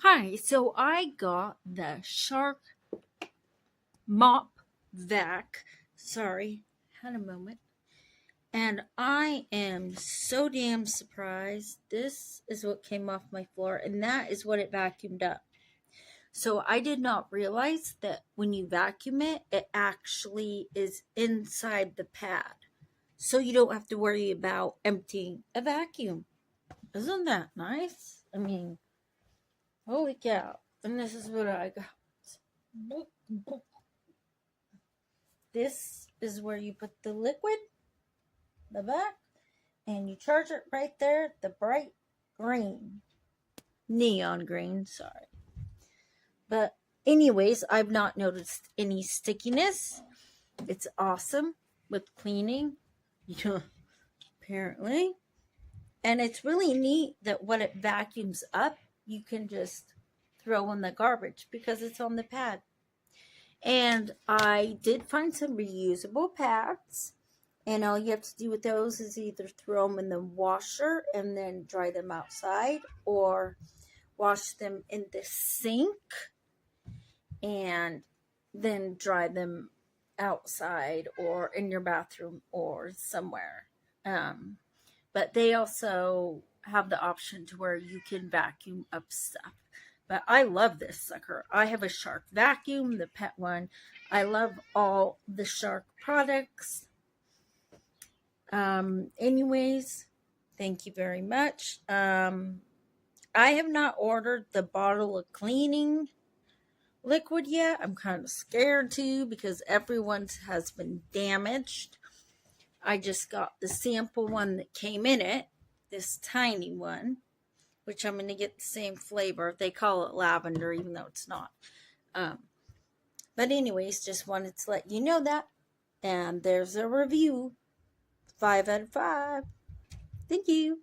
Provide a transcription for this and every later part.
Hi, so I got the Shark Mop Vac. Sorry, had a moment. And I am so damn surprised. This is what came off my floor, and that is what it vacuumed up. So I did not realize that when you vacuum it, it actually is inside the pad. So you don't have to worry about emptying a vacuum. Isn't that nice? I mean, holy cow. And this is what I got. This is where you put the liquid, the back, and you charge it right there, the bright green. Neon green, sorry. But anyways, I've not noticed any stickiness. It's awesome with cleaning, apparently. And it's really neat that when it vacuums up, you can just throw in the garbage because it's on the pad. And I did find some reusable pads. And all you have to do with those is either throw them in the washer and then dry them outside, or wash them in the sink and then dry them outside or in your bathroom or somewhere. But they also have the option to where you can vacuum up stuff. But I love this sucker. I have a Shark vacuum, the pet one. I love all the Shark products. Anyways, thank you very much. I have not ordered the bottle of cleaning liquid yet. I'm kind of scared too because everyone's has been damaged. I just got the sample one that came in it, this tiny one, which I'm going to get the same flavor. They call it lavender, even though it's not. But anyways, just wanted to let you know that. And there's a review. 5 out of 5. Thank you.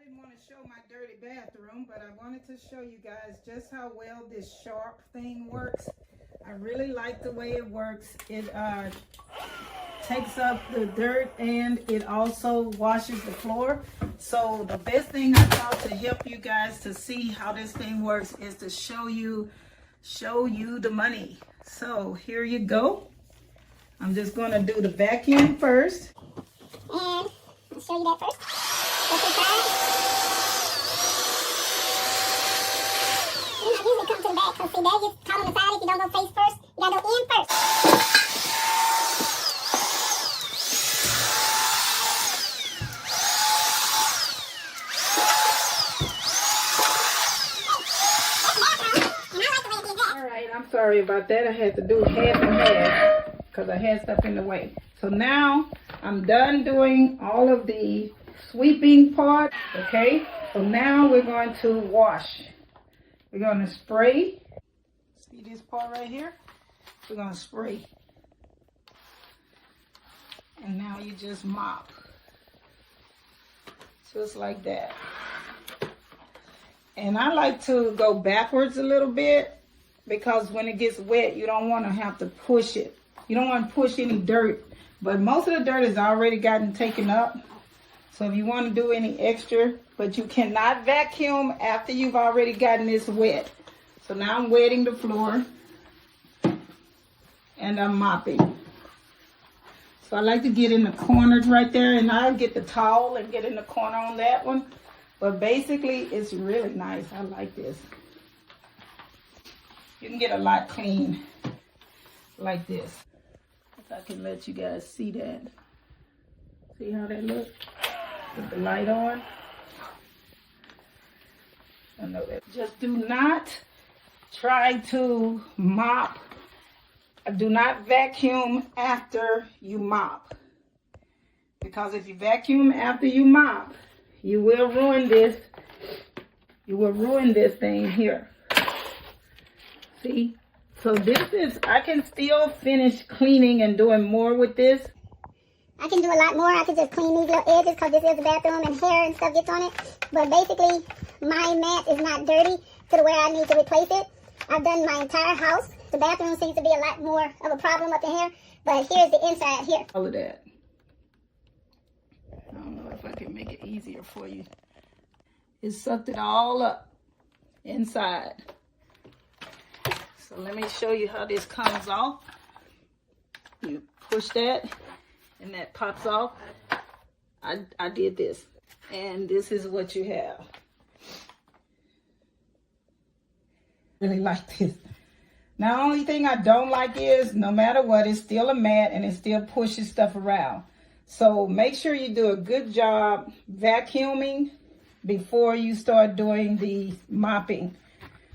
didn't want to show my dirty bathroom, but I wanted to show you guys just how well this sharp thing works. I really like the way it works. It takes up the dirt and it also washes the floor. So the best thing I thought to help you guys to see how this thing works is to show you the money. So here you go. I'm just going to do the vacuum first. And I'll show you that first. That's inside. You know, usually come to the back, because see, that gets caught on the side if you don't go face first. You gotta go in first. Alright, I'm sorry about that. I had to do half and half because I had stuff in the way. So now I'm done doing all of the sweeping part. Okay, so now we're going to wash. We're going to spray. See this part right here? We're going to spray. And now you just mop. Just like that. And I like to go backwards a little bit because when it gets wet, you don't want to have to push it. You don't want to push any dirt. But most of the dirt has already gotten taken up. So if you want to do any extra, but you cannot vacuum after you've already gotten this wet. So now I'm wetting the floor and I'm mopping. So I like to get in the corners right there, and I'll get the towel and get in the corner on that one. But basically, it's really nice. I like this. You can get a lot clean like this. If I can let you guys see that. See how that looks? With the light on. I know that. Just do not try to mop. Do not vacuum after you mop. Because if you vacuum after you mop, you will ruin this. You will ruin this thing here. See? So this is, I can still finish cleaning and doing more with this. I can do a lot more. I can just clean these little edges because this is the bathroom and hair and stuff gets on it. But basically, my mat is not dirty to the where I need to replace it. I've done my entire house. The bathroom seems to be a lot more of a problem up in here. But here's the inside here. All of that. I don't know if I can make it easier for you. It sucked it all up inside. So let me show you how this comes off. You push that and that pops off. I did this. And this is what you have. Really like this. Now, the only thing I don't like is no matter what, it's still a mat and it still pushes stuff around. So make sure you do a good job vacuuming before you start doing the mopping,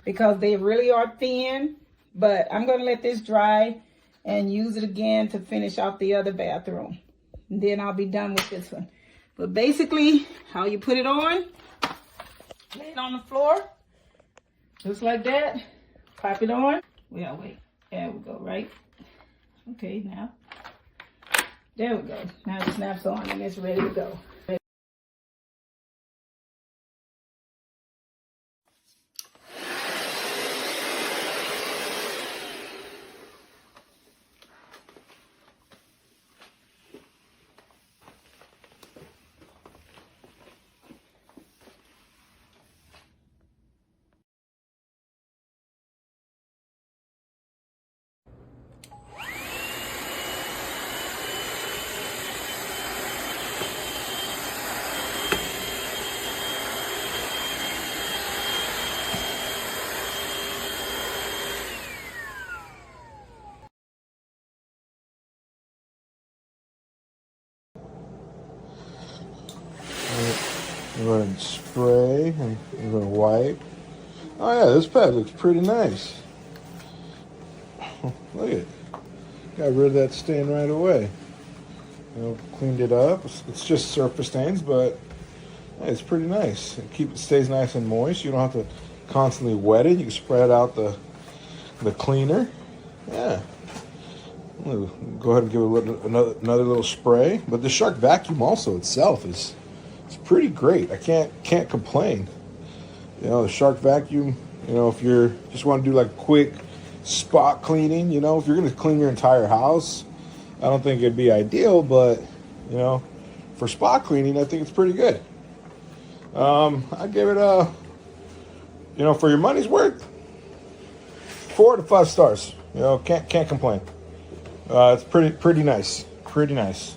because they really are thin. But I'm going to let this dry and use it again to finish off the other bathroom. And then I'll be done with this one. But basically, how you put it on, lay it on the floor, just like that. Pop it on. Well, wait. There we go, right? Okay, now. There we go. Now it snaps on and it's ready to go. We're going to spray and we're going to wipe. Oh yeah, this pad looks pretty nice. Look at it. Got rid of that stain right away. Cleaned it up. It's just surface stains, but yeah, it's pretty nice. It stays nice and moist. You don't have to constantly wet it. You can spread out the cleaner. Yeah. Go ahead and give it another little spray. But the Shark vacuum also itself is it's pretty great. I can't complain. You know, the Shark vacuum, you know, if you're just want to do like quick spot cleaning, you know, if you're going to clean your entire house, I don't think it'd be ideal, but, you know, for spot cleaning, I think it's pretty good. I give it a, you know, for your money's worth, 4 to 5 stars. You know, can't complain. It's pretty nice. Pretty nice.